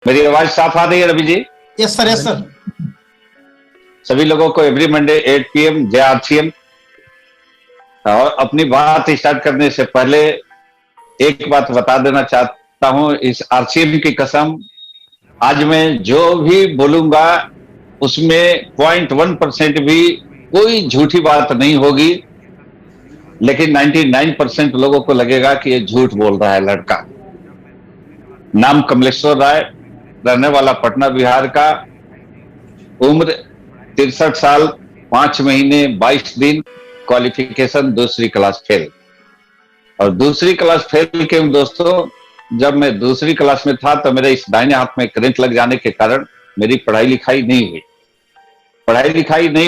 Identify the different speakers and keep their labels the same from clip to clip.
Speaker 1: मेरी आवाज साफ आ रही है Ravi ji?
Speaker 2: Yes sir, yes sir.
Speaker 1: सभी लोगों को एवरी मंडे 8 PM जय आरसीएम। और अपनी बात स्टार्ट करने से पहले एक बात बता देना चाहता हूं, इस आरसीएम की कसम, आज मैं जो भी बोलूंगा उसमें 0.1% भी कोई झूठी बात नहीं होगी, लेकिन 99% लोगों को लगेगा कि ये झूठ बोल रहा है लड़का। नाम कमलेश्वर राय, रहने वाला पटना बिहार का, उम्र 63 साल 5 महीने 22 दिन, क्वालिफिकेशन दूसरी क्लास फेल। और दूसरी क्लास फेल क्यों दोस्तों? जब मैं दूसरी क्लास में था तो मेरे इस दाहिने हाथ में करंट लग जाने के कारण मेरी पढ़ाई लिखाई नहीं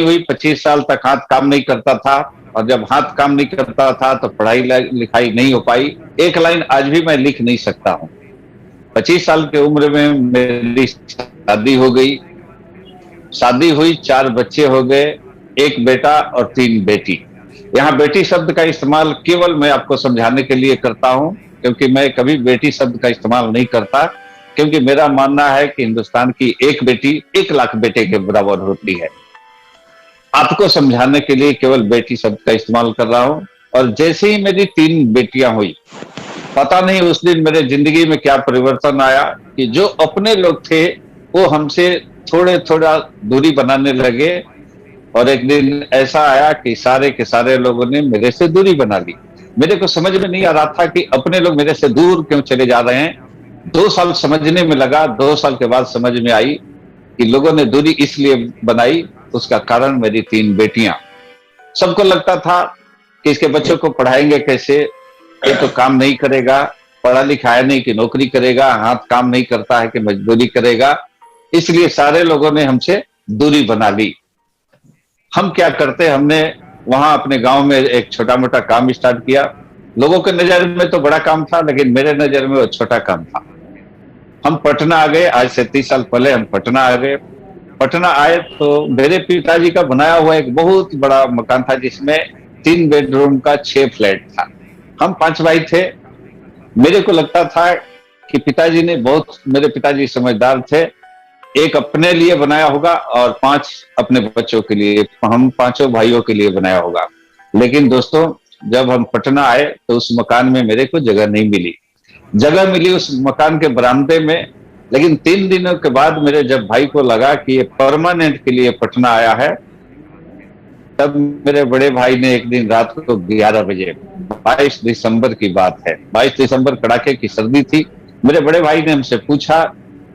Speaker 1: हुई। 25 साल तक हाथ काम नहीं करता था, और जब हाथ काम नहीं करता था तो पढ़ाई लिखाई नहीं हो पाई। एक लाइन आज भी मैं लिख नहीं सकता हूं। 25 साल की उम्र में मेरी शादी हो गई, शादी हुई, 4 बच्चे हो गए, 1 बेटा और 3 बेटी। यहाँ बेटी शब्द का इस्तेमाल केवल मैं आपको समझाने के लिए करता हूं, क्योंकि मैं कभी बेटी शब्द का इस्तेमाल नहीं करता, क्योंकि मेरा मानना है कि हिंदुस्तान की एक बेटी 1 लाख बेटे के बराबर होती है। आपको समझाने के लिए केवल बेटी शब्द का इस्तेमाल कर रहा हूं। और जैसे ही मेरी 3 बेटियां हुई, पता नहीं उस दिन मेरे जिंदगी में क्या परिवर्तन आया कि जो अपने लोग थे वो हमसे थोड़े थोड़ा दूरी बनाने लगे। और एक दिन ऐसा आया कि सारे के सारे लोगों ने मेरे से दूरी बना ली। मेरे को समझ में नहीं आ रहा था कि अपने लोग मेरे से दूर क्यों चले जा रहे हैं। 2 साल समझने में लगा, 2 साल के बाद समझ में आई कि लोगों ने दूरी इसलिए बनाई, उसका कारण मेरी 3 बेटियां। सबको लगता था कि इसके बच्चों को पढ़ाएंगे कैसे, ये तो काम नहीं करेगा, पढ़ा लिखा है नहीं कि नौकरी करेगा, हाथ काम नहीं करता है कि मजदूरी करेगा, इसलिए सारे लोगों ने हमसे दूरी बना ली। हम क्या करते, हमने वहां अपने गांव में एक छोटा मोटा काम स्टार्ट किया। लोगों के नजर में तो बड़ा काम था, लेकिन मेरे नजर में वो छोटा काम था। हम पटना आ गए, आज से 30 साल पहले हम पटना आ गए। पटना आए तो मेरे पिताजी का बनाया हुआ एक बहुत बड़ा मकान था, जिसमें 3 बेडरूम का 6 फ्लैट था। हम 5 भाई थे। मेरे को लगता था कि पिताजी ने मेरे पिताजी समझदार थे, एक अपने लिए बनाया होगा और 5 अपने बच्चों के लिए, हम 5 भाइयों के लिए बनाया होगा। लेकिन दोस्तों, जब हम पटना आए तो उस मकान में मेरे को जगह नहीं मिली। जगह मिली उस मकान के बरामदे में, लेकिन 3 दिनों के बाद मेरे जब भाई को लगा कि ये परमानेंट के लिए पटना आया है, तब मेरे बड़े भाई ने एक दिन रात को 11 बजे, 22 दिसंबर की बात है, 22 दिसंबर कड़ाके की सर्दी थी, मेरे बड़े भाई ने हमसे पूछा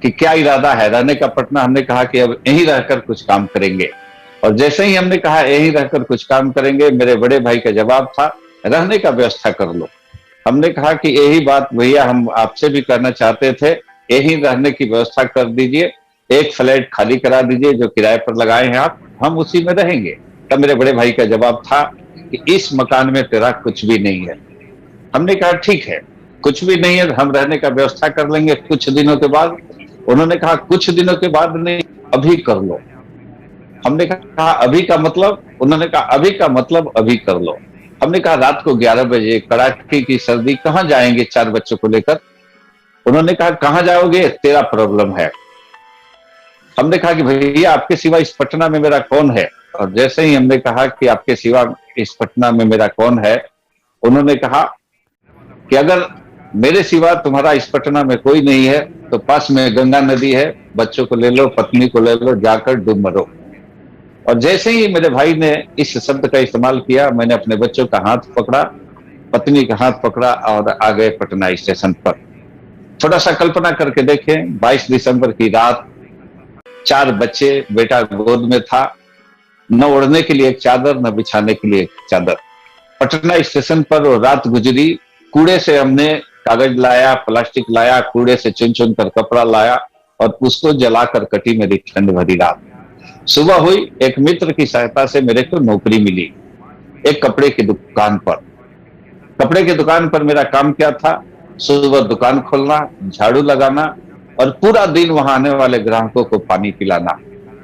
Speaker 1: कि क्या इरादा है, रहने का पटना? हमने कहा कि अब यहीं रहकर कुछ काम करेंगे। और जैसे ही हमने कहा यहीं रहकर कुछ काम करेंगे, मेरे बड़े भाई का जवाब था, रहने का व्यवस्था कर लो। हमने कहा कि यही बात भैया हम आपसे भी करना चाहते थे, यहीं रहने की व्यवस्था कर दीजिए, एक फ्लैट खाली करा दीजिए जो किराए पर लगाए हैं आप, हम उसी में रहेंगे। तब मेरे बड़े भाई का जवाब था कि इस मकान में तेरा कुछ भी नहीं है। हमने कहा ठीक है, कुछ भी नहीं है, हम रहने का व्यवस्था कर लेंगे कुछ दिनों के बाद। उन्होंने कहा कुछ दिनों के बाद नहीं, अभी कर लो। हमने कहा अभी का मतलब? उन्होंने कहा अभी का मतलब अभी कर लो। हमने कहा रात को 11 बजे कड़ाके की सर्दी, कहां जाएंगे 4 बच्चों को लेकर? उन्होंने कहा कहां जाओगे, तेरा प्रॉब्लम है। हमने कहा कि भैया आपके सिवा इस पटना में मेरा कौन है? और जैसे ही हमने कहा कि आपके सिवा इस पटना में मेरा कौन है, उन्होंने कहा कि अगर मेरे सिवा तुम्हारा इस पटना में कोई नहीं है तो पास में गंगा नदी है, बच्चों को ले लो, पत्नी को ले लो, जाकर डूब मरो। और जैसे ही मेरे भाई ने इस शब्द का इस्तेमाल किया, मैंने अपने बच्चों का हाथ पकड़ा, पत्नी का हाथ पकड़ा और आ गए पटना स्टेशन पर। थोड़ा सा कल्पना करके देखें, 22 दिसंबर की रात, 4 बच्चे, बेटा गोद में था, न ओढ़ने के लिए एक चादर, न बिछाने के लिए एक चादर। पटना स्टेशन पर वो रात गुजरी। कूड़े से हमने कागज लाया, प्लास्टिक लाया, कूड़े से चुन चुन कर कपड़ा लाया और उसको जलाकर कटी मेरी ठंड भरी रात। सुबह हुई, एक मित्र की सहायता से मेरे को नौकरी मिली एक कपड़े की दुकान पर। कपड़े की दुकान पर मेरा काम क्या था? सुबह दुकान खोलना, झाड़ू लगाना और पूरा दिन वहां आने वाले ग्राहकों को पानी पिलाना।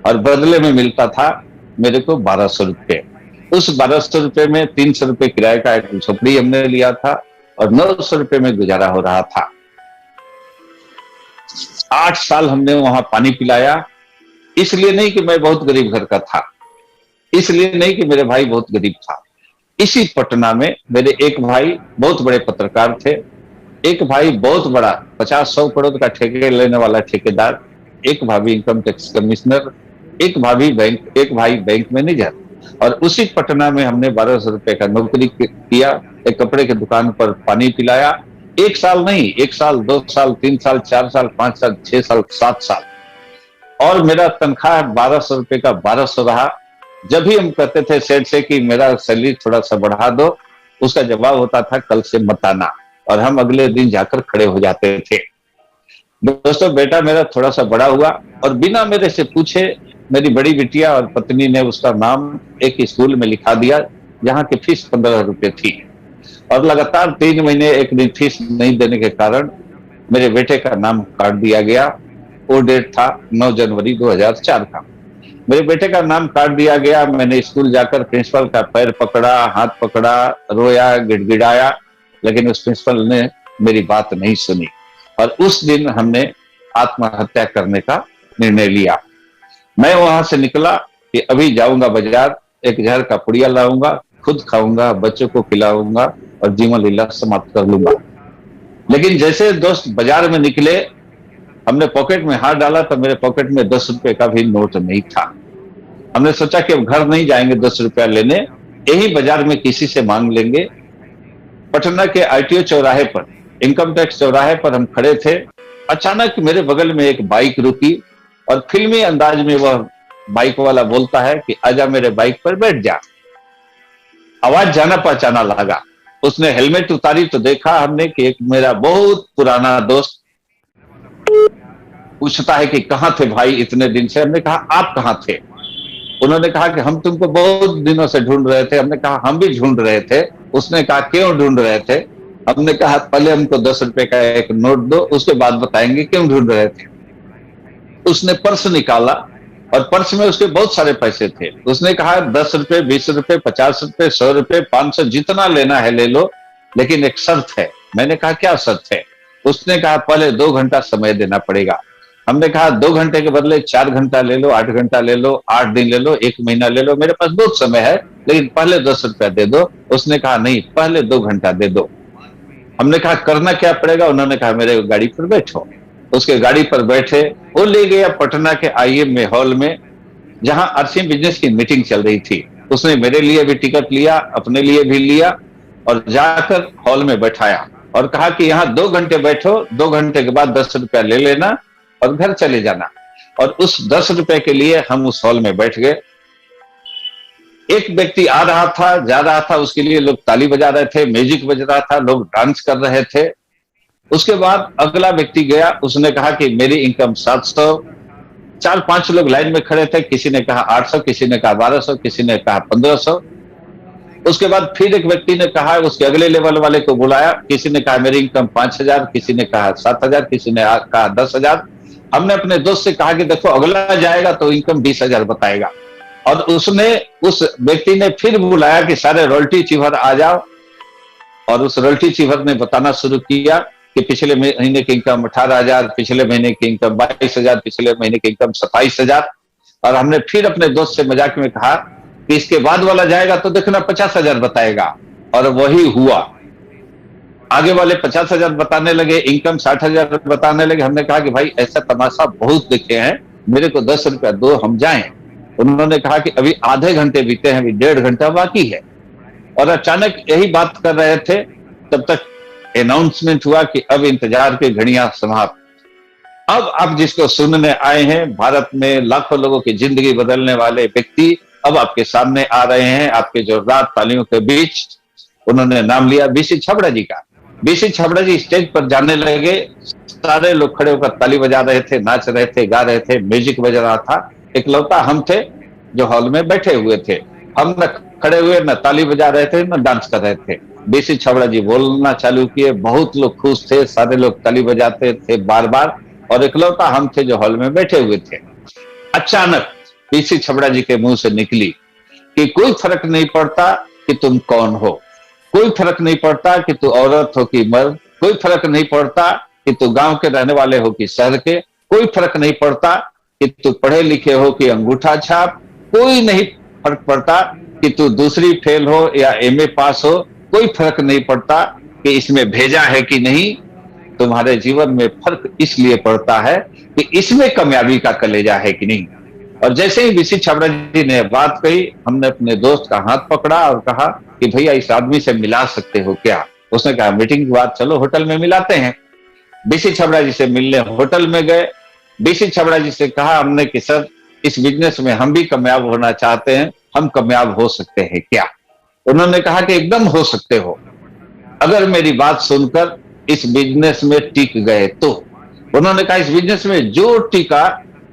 Speaker 1: और बदले में मिलता था मेरे को 1200 रुपये। उस 1200 रुपये में 300 रुपये किराए का एक झोपड़ी हमने लिया था और 900 रुपये में गुजारा हो रहा था। 8 साल हमने वहां पानी पिलाया। इसलिए नहीं कि मैं बहुत गरीब घर का था, इसलिए नहीं कि मेरे भाई बहुत गरीब था। इसी पटना में मेरे एक भाई बहुत बड़े पत्रकार थे, एक भाई बहुत बड़ा 50-100 करोड़ का ठेके लेने वाला ठेकेदार, एक भाभी इनकम टैक्स कमिश्नर, एक भाई बैंक मैनेजर। और उसी पटना में हमने 1200 रुपए का नौकरी किया, एक कपड़े की दुकान पर पानी पिलाया। 1 साल नहीं, 1 साल, 2 साल, 3 साल, 4 साल, 5 साल, 6 साल, 7 साल। और मेरा तनख्वाह 1200 रुपए का 1200 रहा। जब भी हम कहते थे सेठ से कि मेरा सैलरी थोड़ा सा बढ़ा दो, उसका जवाब होता था कल से मत आना, और हम अगले दिन जाकर खड़े हो जाते थे। दोस्तों, बेटा मेरा थोड़ा सा बड़ा हुआ और बिना मेरे से पूछे मेरी बड़ी बिटिया और पत्नी ने उसका नाम एक स्कूल में लिखा दिया जहां की फीस 15 रुपए थी। और लगातार 3 महीने एक दिन फीस नहीं देने के कारण मेरे बेटे का नाम काट दिया गया। वो डेट था 9 जनवरी 2004 का। मेरे बेटे का नाम काट दिया गया। मैंने स्कूल जाकर प्रिंसिपल का पैर पकड़ा, हाथ पकड़ा, रोया, गिड़गिड़ाया, लेकिन उस प्रिंसिपल ने मेरी बात नहीं सुनी। और उस दिन हमने आत्महत्या करने का निर्णय लिया। मैं वहां से निकला कि अभी जाऊंगा बाजार, एक जहर का पुड़िया लाऊंगा, खुद खाऊंगा, बच्चों को खिलाऊंगा और जीवन लीला समाप्त कर लूंगा। लेकिन जैसे दोस्त बाजार में निकले, हमने पॉकेट में हाथ डाला तो मेरे पॉकेट में 10 रुपए का भी नोट नहीं था। हमने सोचा कि अब घर नहीं जाएंगे 10 रुपया लेने, यही बाजार में किसी से मांग लेंगे। पटना के आईटीओ चौराहे पर, इनकम टैक्स चौराहे पर हम खड़े थे। अचानक मेरे बगल में एक बाइक रुकी और फिल्मी अंदाज में वह बाइक वाला बोलता है कि आजा मेरे बाइक पर बैठ जा। आवाज जाना पहचाना लगा। उसने हेलमेट उतारी तो देखा हमने कि एक मेरा बहुत पुराना दोस्त पूछता है कि कहां थे भाई इतने दिन से। हमने कहा आप कहां थे? उन्होंने कहा कि हम तुमको बहुत दिनों से ढूंढ रहे थे। हमने कहा हम भी ढूंढ रहे थे। उसने कहा क्यों ढूंढ रहे थे? हमने कहा पहले हमको 10 रुपए का एक नोट दो, उसके बाद बताएंगे क्यों ढूंढ रहे थे। उसने पर्स निकाला और पर्स में उसके बहुत सारे पैसे थे। उसने कहा 10 रुपए, 20 रुपए, 50 रुपए, 100 रुपए, 500, जितना लेना है ले लो, लेकिन एक शर्त है। मैंने कहा क्या शर्त है? उसने कहा पहले 2 घंटा समय देना पड़ेगा। हमने कहा 2 घंटे के बदले 4 घंटा ले लो, 8 घंटा ले लो, 8 दिन ले लो, 1 महीना ले लो, मेरे पास बहुत समय है, लेकिन पहले 10 रुपया दे दो। उसने कहा नहीं, पहले 2 घंटा दे दो। हमने कहा करना क्या पड़ेगा? उन्होंने कहा मेरे गाड़ी पर बैठो। उसके गाड़ी पर बैठे, वो ले गया पटना के आईएम में हॉल में, जहां आरसीएम बिजनेस की मीटिंग चल रही थी। उसने मेरे लिए भी टिकट लिया, अपने लिए भी लिया और जाकर हॉल में बैठाया और कहा कि यहाँ 2 घंटे बैठो, 2 घंटे के बाद 10 रुपया ले लेना और घर चले जाना। और उस 10 रुपए के लिए हम उस हॉल में बैठ गए। एक व्यक्ति आ रहा था, जा रहा था, उसके लिए लोग ताली बजा रहे थे, म्यूजिक बज रहा था, लोग डांस कर रहे थे। उसके बाद अगला व्यक्ति गया, उसने कहा कि मेरी इनकम 700। 4-5 लोग लाइन में खड़े थे, किसी ने कहा 800, किसी ने कहा 1200, किसी ने कहा 1500। उसके बाद फिर एक व्यक्ति ने कहा, उसके अगले लेवल वाले को बुलाया, किसी ने कहा मेरी इनकम 5000, किसी ने कहा 7000, किसी ने कहा 10,000। हमने अपने दोस्त से कहा कि देखो अगला जाएगा तो इनकम 20,000 बताएगा। और उस व्यक्ति ने फिर बुलाया कि सारे रॉयल्टी चीवर आ जाओ। और उस रॉयल्टी चीवर ने बताना शुरू किया कि पिछले महीने की इनकम 18,000, पिछले महीने की इनकम 22,000, पिछले महीने की इनकम 27,000। और हमने फिर अपने दोस्त से मजाक में कहा कि इसके बाद वाला जाएगा तो देखना 50,000 बताएगा। और वही हुआ। आगे वाले 50,000 बताने लगे, इनकम 60,000 बताने लगे। हमने कहा कि भाई ऐसा तमाशा बहुत देखे हैं, मेरे को 10 रुपया दो, हम जाएं। उन्होंने कहा कि अभी आधे घंटे बीते हैं, अभी 1.5 घंटा बाकी है। और अचानक यही बात कर रहे थे, तब तक अनाउंसमेंट हुआ कि अब इंतजार की घड़ियां समाप्त। अब आप जिसको सुनने आए हैं, भारत में लाखों लोगों की जिंदगी बदलने वाले व्यक्ति अब आपके सामने आ रहे हैं, आपके जोरदार तालियों के बीच। उन्होंने नाम लिया बीसी छाबड़ा जी का। बीसी छाबड़ा जी स्टेज पर जाने लगे, सारे लोग खड़े होकर ताली बजा रहे थे, नाच रहे थे, गा रहे थे, म्यूजिक बज रहा था। इकलौता हम थे जो हॉल में बैठे हुए थे। हम न खड़े हुए, न ताली बजा रहे थे, न डांस कर रहे थे। बीसी छाबड़ा जी बोलना चालू किए, बहुत लोग खुश थे, सारे लोग ताली बजाते थे बार बार। और इकलौता हम थे जो हॉल में बैठे हुए थे। अचानक बीसी छाबड़ा जी के मुंह से निकली कि कोई फर्क नहीं पड़ता कि तुम कौन हो, कोई फर्क नहीं पड़ता कि तू औरत हो कि मर्द, कोई फर्क नहीं पड़ता कि तू गांव के रहने वाले हो कि शहर के, कोई फर्क नहीं पड़ता कि तू पढ़े लिखे हो कि अंगूठा छाप, कोई नहीं फर्क पड़ता कि तू दूसरी फेल हो या एमए पास हो, कोई फर्क नहीं पड़ता कि इसमें भेजा है कि नहीं। तुम्हारे जीवन में फर्क इसलिए पड़ता है कि इसमें कामयाबी का कलेजा है कि नहीं। और जैसे ही बीसी छाबड़ा जी ने बात कही, हमने अपने दोस्त का हाथ पकड़ा और कहा कि भैया इस आदमी से मिला सकते हो क्या। उसने कहा मीटिंग के बाद चलो होटल में मिलाते हैं। बीसी छाबड़ा जी से मिलने होटल में गए। बीसी छाबड़ा जी से कहा हमने कि सर इस बिजनेस में हम भी कामयाब होना चाहते हैं, हम कामयाब हो सकते हैं क्या। उन्होंने कहा कि एकदम हो सकते हो, अगर मेरी बात सुनकर इस बिजनेस में टिक गए तो। उन्होंने कहा इस बिजनेस में जो टिका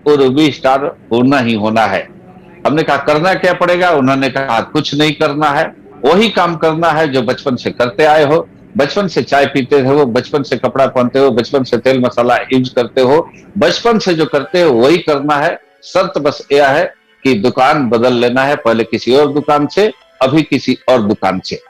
Speaker 1: वो रूबी स्टार होना ही होना है। हमने कहा करना क्या पड़ेगा। उन्होंने कहा कुछ नहीं करना है, वही काम करना है जो बचपन से करते आए हो। बचपन से चाय पीते हो, बचपन से कपड़ा पहनते हो, बचपन से तेल मसाला यूज करते हो, बचपन से जो करते हो वही करना है। शर्त बस यह है कि दुकान बदल लेना है, पहले किसी और दुकान से, अभी किसी और दुकान से।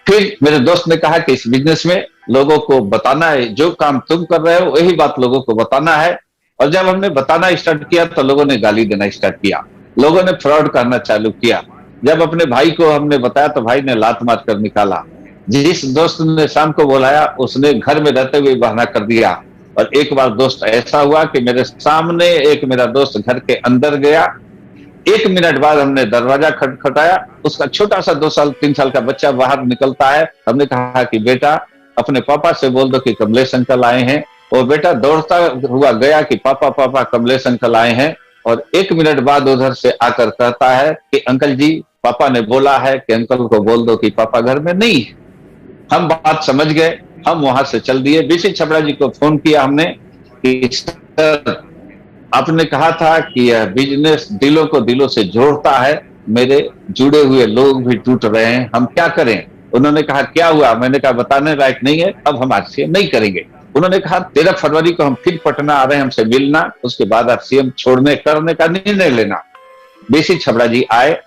Speaker 1: फिर मेरे दोस्त ने कहा कि इस बिजनेस में लोगों को बताना है, जो काम तुम कर रहे हो वही बात लोगों को बताना है। और जब हमने बताना स्टार्ट किया तो लोगों ने गाली देना स्टार्ट किया, लोगों ने फ्रॉड करना चालू किया। जब अपने भाई को हमने बताया तो भाई ने लात मार कर निकाला। जिस दोस्त ने शाम को बुलाया उसने घर में रहते हुए बहाना कर दिया। और एक बार दोस्त ऐसा हुआ कि मेरे सामने एक मेरा दोस्त घर के अंदर गया। 1 मिनट बाद हमने दरवाजा खटखटाया, उसका छोटा सा 2 साल 3 साल का बच्चा बाहर निकलता है। हमने कहा कि बेटा अपने पापा से बोल दो कि कमलेश अंकल आए हैं। वो बेटा दौड़ता हुआ गया कि पापा पापा कमलेश अंकल आए हैं। और 1 मिनट बाद उधर से आकर कहता है कि अंकल जी पापा ने बोला है कि अंकल को बोल दो कि पापा घर में नहीं है। हम बात समझ गए, हम वहां से चल दिए। बीसी छाबड़ा जी को फोन किया हमने कि सर आपने कहा था कि यह बिजनेस दिलों को दिलों से जोड़ता है, मेरे जुड़े हुए लोग भी टूट रहे हैं, हम क्या करें। उन्होंने कहा क्या हुआ। मैंने कहा बताने लायक नहीं है, अब हम आरसीएम नहीं करेंगे। उन्होंने कहा 13 फरवरी को हम फिर पटना आ रहे हैं, हमसे मिलना, उसके बाद आरसीएम छोड़ने करने का निर्णय लेना। बीसी छाबड़ा जी आए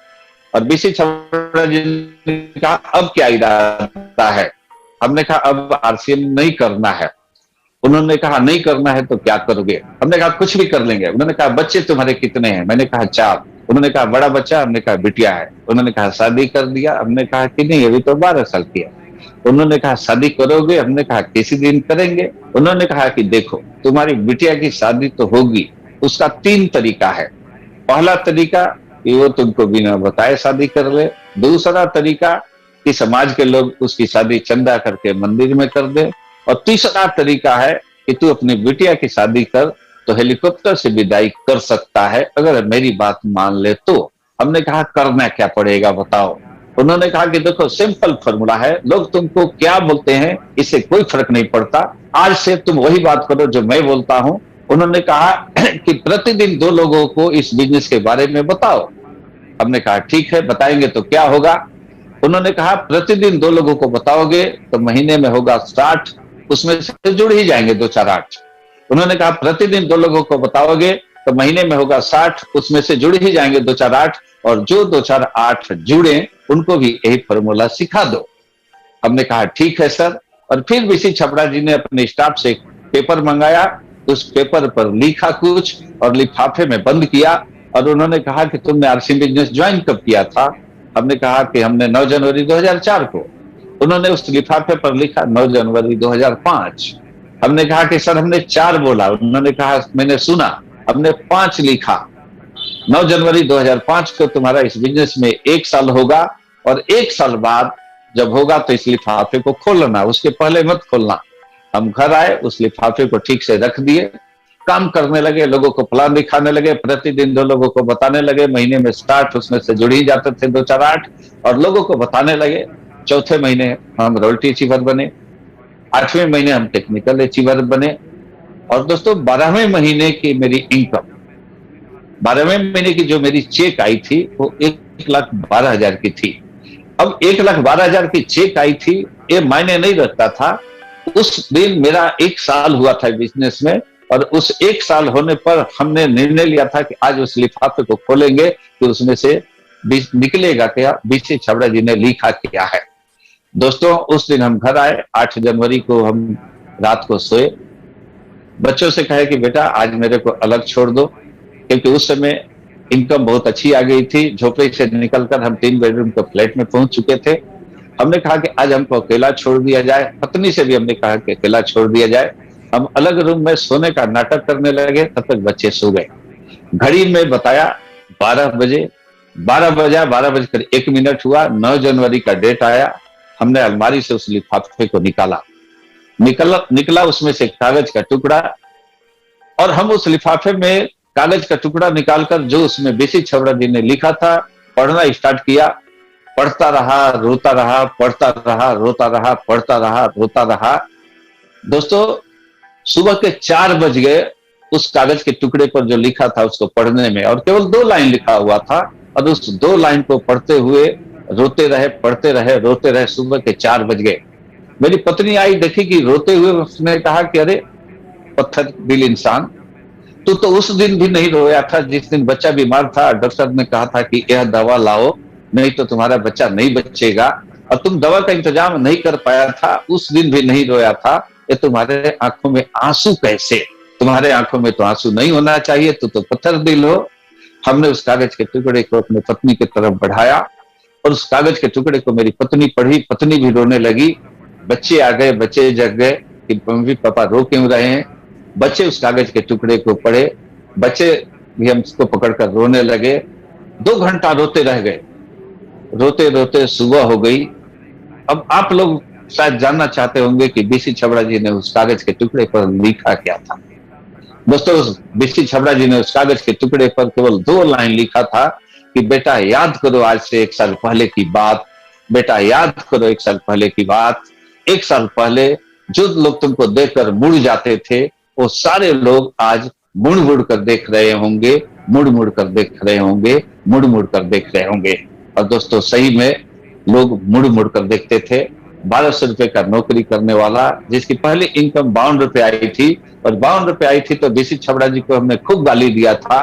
Speaker 1: और बीसी छाबड़ा जी ने कहा अब क्या इरादा है। हमने कहा अब आरसीएम नहीं करना है। उन्होंने कहा नहीं करना है तो क्या करोगे। हमने कहा कुछ भी कर लेंगे। उन्होंने कहा बच्चे तुम्हारे कितने हैं। मैंने कहा 4। उन्होंने कहा बड़ा बच्चा। हमने कहा बिटिया है। उन्होंने कहा शादी कर दिया। हमने कहा कि नहीं अभी तो 12 साल की है। उन्होंने कहा शादी करोगे। हमने कहा किसी दिन करेंगे। उन्होंने कहा कि देखो तुम्हारी बिटिया की शादी तो होगी, उसका 3 तरीका है। पहला तरीका कि वो तुमको बिना बताए शादी कर ले। दूसरा तरीका कि समाज के लोग उसकी शादी चंदा करके मंदिर में कर दे। और तीसरा तरीका है कि तू अपनी बिटिया की शादी कर तो हेलीकॉप्टर से विदाई कर सकता है, अगर मेरी बात मान ले तो। हमने कहा करना क्या पड़ेगा बताओ। उन्होंने कहा कि देखो सिंपल फॉर्मूला है, लोग तुमको क्या बोलते हैं इससे कोई फर्क नहीं पड़ता, आज से तुम वही बात करो जो मैं बोलता हूं। उन्होंने कहा कि प्रतिदिन 2 लोगों को इस बिजनेस के बारे में बताओ। हमने कहा ठीक है बताएंगे तो क्या होगा। उन्होंने कहा प्रतिदिन 2 लोगों को बताओगे तो महीने में होगा 60, उसमें से जुड़ ही जाएंगे 2 4 8। उन्होंने कहा प्रतिदिन 2 लोगों को बताओगे तो महीने में होगा 60, उसमें से जुड़ ही जाएंगे 2 4 8। और जो 2 4 8 जुड़े उनको भी यही फॉर्मूला सिखा दो। हमने कहा ठीक है सर। और फिर बीसी छाबड़ा जी ने अपने स्टाफ से एक पेपर मंगाया, उस पेपर पर लिखा कुछ और लिफाफे में बंद किया। और उन्होंने कहा कि तुमने आरसीएम बिजनेस ज्वाइन कब किया था। हमने कहा कि हमने 9 जनवरी 2004 को। उन्होंने उस लिफाफे पर लिखा 9 जनवरी 2005। हमने कहा कि सर हमने 4 बोला। उन्होंने कहा मैंने सुना, हमने 5 लिखा। 9 जनवरी 2005 को तुम्हारा इस बिजनेस में 1 साल होगा और 1 साल बाद जब होगा तो इस लिफाफे को खोलना, उसके पहले मत खोलना। हम घर आए, उस लिफाफे को ठीक से रख दिए, काम करने लगे, लोगों को प्लान दिखाने लगे, प्रतिदिन 2 लोगों को बताने लगे। महीने में 60, उसमें से जुड़ ही जाते थे 2 4 8 और लोगों को बताने लगे। चौथे महीने हम रॉयल्टी अचीवर बने, 8वें महीने हम टेक्निकल अचीवर बने। और दोस्तों 12वें महीने की मेरी इनकम, 12वें महीने की जो मेरी चेक आई थी वो 1,12,000 की थी। अब 1,12,000 की चेक आई थी, ये मायने नहीं रखता था। उस दिन मेरा 1 साल हुआ था बिजनेस में और उस 1 साल होने पर हमने निर्णय लिया था कि आज उस लिफाफे को खोलेंगे कि उसमें से निकलेगा क्या, बीसी छाबड़ा जी ने लिखा क्या है। दोस्तों उस दिन हम घर आए, 8 जनवरी को हम रात को सोए। बच्चों से कहे कि बेटा आज मेरे को अलग छोड़ दो, क्योंकि उस समय इनकम बहुत अच्छी आ गई थी। झोपड़ी से निकलकर हम 3 बेडरूम के फ्लैट में पहुंच चुके थे। हमने कहा कि आज हमको अकेला छोड़ दिया जाए। पत्नी से भी हमने कहा कि अकेला छोड़ दिया जाए। हम अलग रूम में सोने का नाटक करने लगे, तब तक बच्चे सो गए। घड़ी में बताया 12 बजे। 12 बजा, 12 बजकर 1 मिनट हुआ। 9 जनवरी का डेट आया। हमने अलमारी से उस लिफाफे को निकाला। निकला उसमें से कागज का टुकड़ा, और हम उस लिफाफे में कागज का टुकड़ा निकालकर जो उसमें बीसी छबड़ा जी ने लिखा था पढ़ना स्टार्ट किया। पढ़ता रहा, रोता रहा, पढ़ता रहा, रोता रहा, पढ़ता रहा, रोता रहा। दोस्तों, सुबह के 4 बज गए उस कागज के टुकड़े पर जो लिखा था उसको पढ़ने में, और केवल 2 लाइन लिखा हुआ था। और उस 2 लाइन को पढ़ते हुए रोते रहे, पढ़ते रहे, रोते रहे। सुबह के 4 बज गए। मेरी पत्नी आई, देखी कि रोते हुए, उसने कहा कि अरे पत्थर दिल इंसान, तू तो उस दिन भी नहीं रोया था जिस दिन बच्चा बीमार था। डॉक्टर ने कहा था कि यह दवा लाओ, नहीं तो तुम्हारा बच्चा नहीं बचेगा, और तुम दवा का इंतजाम नहीं कर पाया था, उस दिन भी नहीं रोया था। ये तुम्हारे आंखों में आंसू कैसे? तुम्हारे आंखों में तो आंसू नहीं होना चाहिए, तो पत्थर दिल हो। हमने उस कागज के टुकड़े को अपनी पत्नी की तरफ बढ़ाया, और उस कागज के टुकड़े को मेरी पत्नी पढ़ी। पत्नी भी रोने लगी। बच्चे आ गए, बच्चे जग गए कि मम्मी पापा रो क्यों रहे हैं। बच्चे उस कागज के टुकड़े को पढ़े। बच्चे भी हमको पकड़कर रोने लगे। 2 घंटा रोते रह गए। रोते रोते सुबह हो गई। अब आप लोग शायद जानना चाहते होंगे कि बीसी छबड़ा जी ने उस कागज के टुकड़े पर लिखा क्या था। दोस्तों, उस बीसी छबड़ा जी ने उस कागज के टुकड़े पर केवल 2 लाइन लिखा था कि बेटा याद करो आज से 1 साल पहले की बात। बेटा याद करो 1 साल पहले की बात। 1 साल पहले जो लोग तुमको देखकर मुड़ जाते थे, वो सारे लोग आज मुड़ मुड़ कर देख रहे होंगे, मुड़ मुड़ कर देख रहे होंगे, मुड़ मुड़ कर देख रहे होंगे। और दोस्तों, सही में लोग मुड़ मुड़ कर देखते थे। 1200 रुपए का नौकरी करने वाला, जिसकी पहली इनकम 52 रुपए आई थी, और 52 रुपए आई थी तो बीसी छबड़ा जी को हमने खूब गाली दिया था।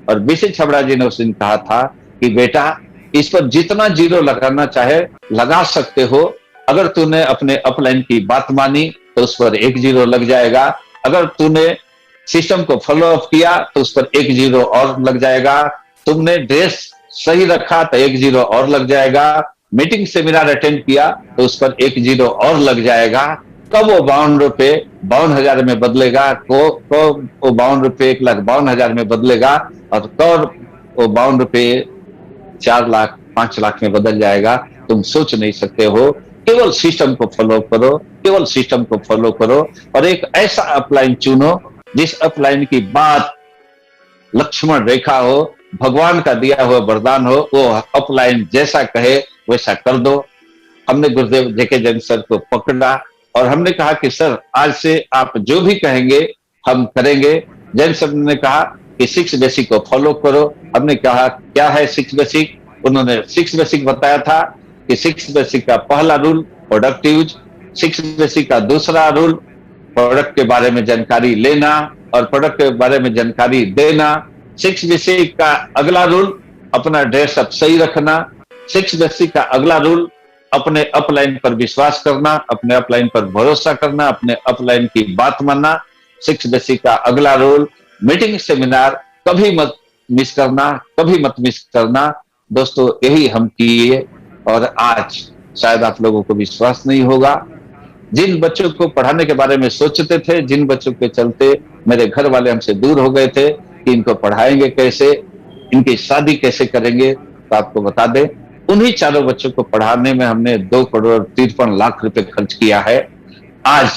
Speaker 1: और बीसी छबड़ा जी ने उस दिन कहा था कि बेटा इस पर जितना जीरो लगाना चाहे लगा सकते हो। अगर तूने अपने अपलाइन की बात मानी तो उस पर 1 जीरो लग जाएगा। अगर तूने सिस्टम को फॉलो अप किया तो उस पर 1 जीरो और लग जाएगा। तुमने ड्रेस सही रखा तो 1 जीरो और लग जाएगा। मीटिंग सेमिनार अटेंड किया तो उस पर 1 जीरो और लग जाएगा। कब वो 52 रुपए 52,000 में बदलेगा, कब वो 52 रुपए 1,52,000 में बदलेगा, और कब वो 52 रुपए 4 लाख 5 लाख में बदल जाएगा, तुम सोच नहीं सकते हो। केवल सिस्टम को फॉलो करो, केवल सिस्टम को फॉलो करो, और एक ऐसा अपलाइन चुनो जिस अपलाइन की बात लक्ष्मण रेखा हो, भगवान का दिया हुआ वरदान हो। वो अपलाइन जैसा कहे वैसा कर दो। हमने गुरुदेव जेके जैन सर को पकड़ा और हमने कहा कि सर आज से आप जो भी कहेंगे हम करेंगे। जैन सर ने कहा कि 6 बेसिक को फॉलो करो। हमने कहा क्या है 6 बेसिक? उन्होंने 6 बेसिक बताया था कि 6 बेसिक का पहला रूल प्रोडक्ट यूज, 6 बेसिक का दूसरा रूल प्रोडक्ट के बारे में जानकारी लेना और प्रोडक्ट के बारे में जानकारी देना। 6 बेसिक का अगला रूल अपना ड्रेस अप सही रखना। 6 बेसिक का अगला रूल अपने अपलाइन पर विश्वास करना, अपने अपलाइन पर भरोसा करना, अपने अपलाइन की बात मानना। 6 बेसिक का अगला रूल मीटिंग सेमिनार कभी मत मिस करना, कभी मत मिस करना। दोस्तों यही हम किए और आज शायद आप लोगों को विश्वास नहीं होगा, जिन बच्चों को पढ़ाने के बारे में सोचते थे, जिन बच्चों के चलते मेरे घर वाले हमसे दूर हो गए थे कि इनको पढ़ाएंगे कैसे, इनकी शादी कैसे करेंगे, तो आपको बता दें उन्हीं चारों बच्चों को पढ़ाने में हमने 2 करोड़ 53 लाख रुपए खर्च किया है। आज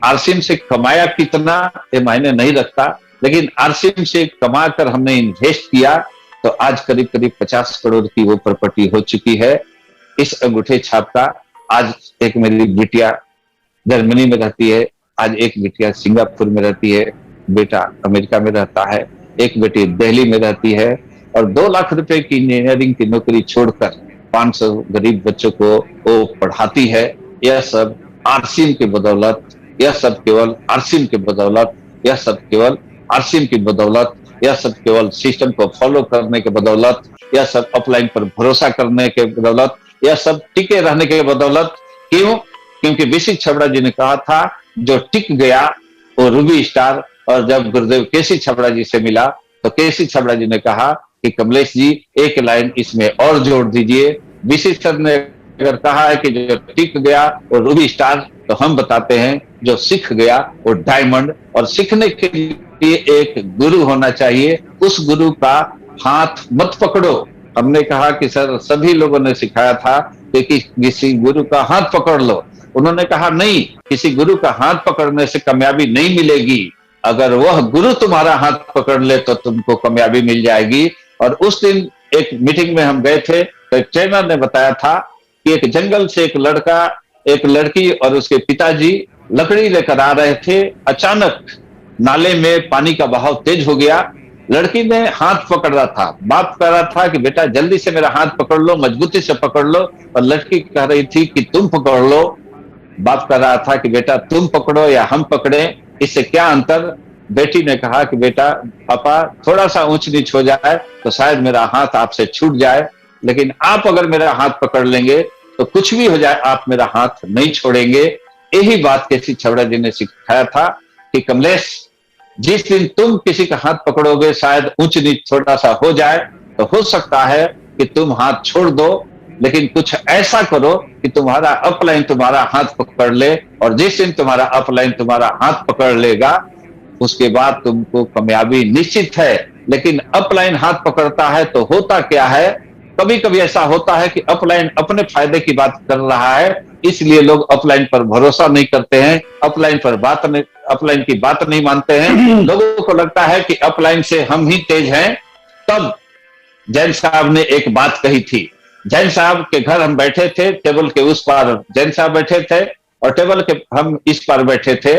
Speaker 1: आरसीएम से कमाया कितना ये मायने नहीं रखता, लेकिन आरसीएम से कमाकर हमने इन्वेस्ट किया तो आज करीब करीब 50 करोड़ की वो प्रॉपर्टी हो चुकी है। इस अंगूठे छाप का आज एक मेरी बिटिया जर्मनी में रहती है, आज एक बिटिया सिंगापुर में रहती है, बेटा अमेरिका में रहता है, एक बेटी दिल्ली में रहती है और 2 लाख रुपए की इंजीनियरिंग की नौकरी छोड़कर 500 गरीब बच्चों को वो पढ़ाती है। यह सब आरसीएम की बदौलत, यह सब केवल आरसीएम की बदौलत, यह सब केवल आरसीएम की बदौलत, यह सब केवल सिस्टम को फॉलो करने के बदौलत, यह सब अपलाइन पर भरोसा करने के बदौलत, यह सब टिके रहने के बदौलत। क्यों? क्योंकि बीसी छबड़ा जी ने कहा था जो टिक गया वो रूबी स्टार और जब गुरुदेव केसी छबड़ा जी से मिला तो केसी छबड़ा जी ने कहा कि कमलेश जी एक लाइन इसमें और जोड़ दीजिए। बीसी सर ने अगर कहा है कि जो टिक गया वो रूबी स्टार, तो हम बताते हैं जो सीख गया वो डायमंड। और सीखने के लिए एक गुरु होना चाहिए, उस गुरु का हाथ मत पकड़ो। हमने कहा कि सर सभी लोगों ने सिखाया था कि किसी गुरु का हाथ पकड़ लो। उन्होंने कहा नहीं, किसी गुरु का हाथ पकड़ने से कामयाबी नहीं मिलेगी, अगर वह गुरु तुम्हारा हाथ पकड़ ले तो तुमको कामयाबी मिल जाएगी। और उस दिन एक मीटिंग में हम गए थे तो एक ट्रेनर ने बताया था कि एक जंगल से एक लड़का, एक लड़की और उसके पिताजी लकड़ी लेकर आ रहे थे। अचानक नाले में पानी का बहाव तेज हो गया। लड़की ने हाथ पकड़ रहा था, बाप कह रहा था कि बेटा जल्दी से मेरा हाथ पकड़ लो, मजबूती से पकड़ लो, और लड़की कह रही थी कि तुम पकड़ लो। बाप कह रहा था कि बेटा तुम पकड़ो या हम पकड़े, इससे क्या अंतर। बेटी ने कहा कि बेटा पापा थोड़ा सा ऊंच नीच हो जाए तो शायद मेरा हाथ आपसे छूट जाए, लेकिन आप अगर मेरा हाथ पकड़ लेंगे तो कुछ भी हो जाए आप मेरा हाथ नहीं छोड़ेंगे। यही बात केसी छबड़ा जी ने सिखाया था कि कमलेश जिस दिन तुम किसी का हाथ पकड़ोगे शायद ऊंच नीच थोड़ा सा हो जाए, तो हो सकता है कि तुम हाथ छोड़ दो, लेकिन कुछ ऐसा करो कि तुम्हारा अपलाइन तुम्हारा हाथ पकड़ ले। और जिस दिन तुम्हारा अपलाइन तुम्हारा हाथ पकड़ लेगा उसके बाद तुमको कामयाबी निश्चित है। लेकिन अपलाइन हाथ पकड़ता है तो होता क्या है, कभी कभी ऐसा होता है कि अपलाइन अपने फायदे की बात कर रहा है, इसलिए लोग अपलाइन पर भरोसा नहीं करते हैं, अपलाइन पर बात नहीं, अपलाइन की बात नहीं मानते हैं। लोगों को लगता है कि अपलाइन से हम ही तेज हैं। तब जैन साहब ने एक बात कही थी। जैन साहब के घर हम बैठे थे, टेबल के उस पार जैन साहब बैठे थे और टेबल के हम इस पार बैठे थे।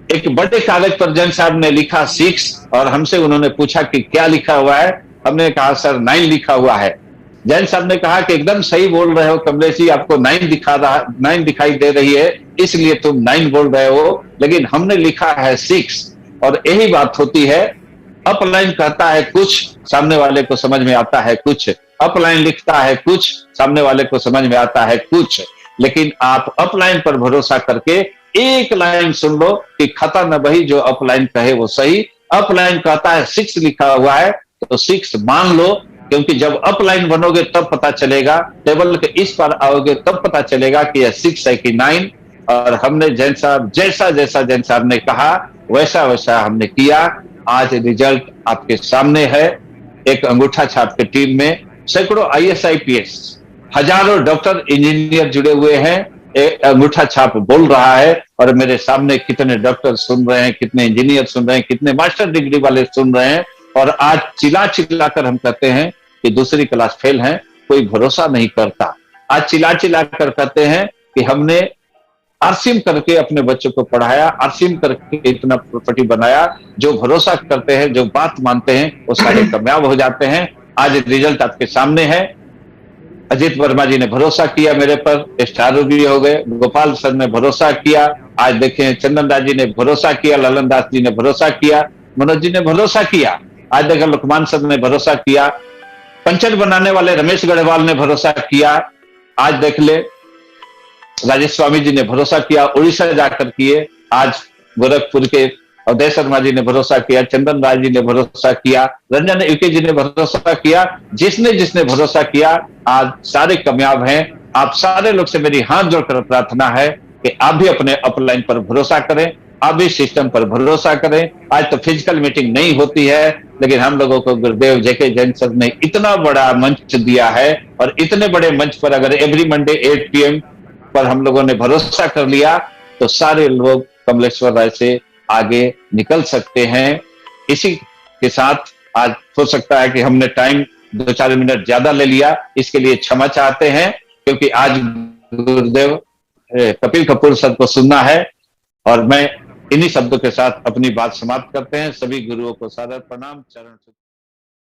Speaker 1: एक बड़े कागज पर जैन साहब ने लिखा 6 और हमसे उन्होंने पूछा कि क्या लिखा हुआ है। हमने कहा सर 9 लिखा हुआ है। जैन साहब ने कहा कि एकदम सही बोल रहे हो कमलेश जी, आपको 9 दिखाई दे रही है इसलिए तुम 9 बोल रहे हो, लेकिन हमने लिखा है 6। और यही बात होती है, अपलाइन कहता है कुछ, सामने वाले को समझ में आता है कुछ, अपलाइन लिखता है कुछ, सामने वाले को समझ में आता है कुछ। लेकिन आप अपलाइन पर भरोसा करके एक लाइन सुन लो कि खता न बही जो अपलाइन कहे वो सही। अपलाइन कहता है 6 लिखा हुआ है तो 6 मान लो, क्योंकि जब अपलाइन बनोगे तब पता चलेगा, टेबल के इस पार आओगे तब पता चलेगा कि यह 6 है कि 9। और हमने जैन साहब जैसा जैसा जैन साहब ने कहा वैसा वैसा हमने किया। आज रिजल्ट आपके सामने है। एक अंगूठा छाप की टीम में सैकड़ों IAS IPS, हजारों डॉक्टर इंजीनियर जुड़े हुए हैं। एक अंगूठा छाप बोल रहा है और मेरे सामने कितने डॉक्टर सुन रहे हैं, कितने इंजीनियर सुन रहे हैं, कितने मास्टर डिग्री वाले सुन रहे हैं। और आज चिल्ला चिल्ला कर हम कहते हैं कि दूसरी क्लास फेल है, कोई भरोसा नहीं करता। आज चिल्ला चिल्ला कर कहते हैं कि हमने आरसीएम करके अपने बच्चों को पढ़ाया, आरसीएम करके इतना प्रॉपर्टी बनाया। जो भरोसा करते हैं, जो बात मानते हैं, वो सारे कामयाब हो जाते हैं। आज रिजल्ट आपके सामने है। अजीत वर्मा जी ने भरोसा किया मेरे पर, स्टार भी हो गए। गोपाल सर ने भरोसा किया, आज देखें चंदन दास जी ने भरोसा किया, ललन दास जी ने भरोसा किया, मनोज जी ने भरोसा किया, आज देखें लुकमान सर ने भरोसा किया, पंचर बनाने वाले रमेश गढ़वाल ने भरोसा किया, आज देख ले राजेश स्वामी जी ने भरोसा किया, उड़ीसा जाकर किए, आज गोरखपुर के अवधेश शर्मा जी ने भरोसा किया, चंदन राज जी ने भरोसा किया, रंजन यूके जी ने भरोसा किया। जिसने जिसने भरोसा किया आज सारे कामयाब हैं। आप सारे लोग से मेरी हाथ जोड़कर प्रार्थना है कि आप भी अपने अपलाइन पर भरोसा करें, आप भी सिस्टम पर भरोसा करें। आज तो फिजिकल मीटिंग नहीं होती है, लेकिन हम लोगों को गुरुदेव जेके जैन सर ने इतना बड़ा मंच दिया है, और इतने बड़े मंच पर अगर एवरी मंडे 8 PM पर हम लोगों ने भरोसा कर लिया तो सारे लोग कमलेश्वर राय से आगे निकल सकते हैं। इसी के साथ आज हो सकता है कि हमने टाइम 2-4 मिनट ज्यादा ले लिया, इसके लिए क्षमा चाहते हैं, क्योंकि आज गुरुदेव कपिल कपूर सर को सुनना है। और मैं इन्हीं शब्दों के साथ अपनी बात समाप्त करते हैं। सभी गुरुओं को सादर प्रणाम, चरण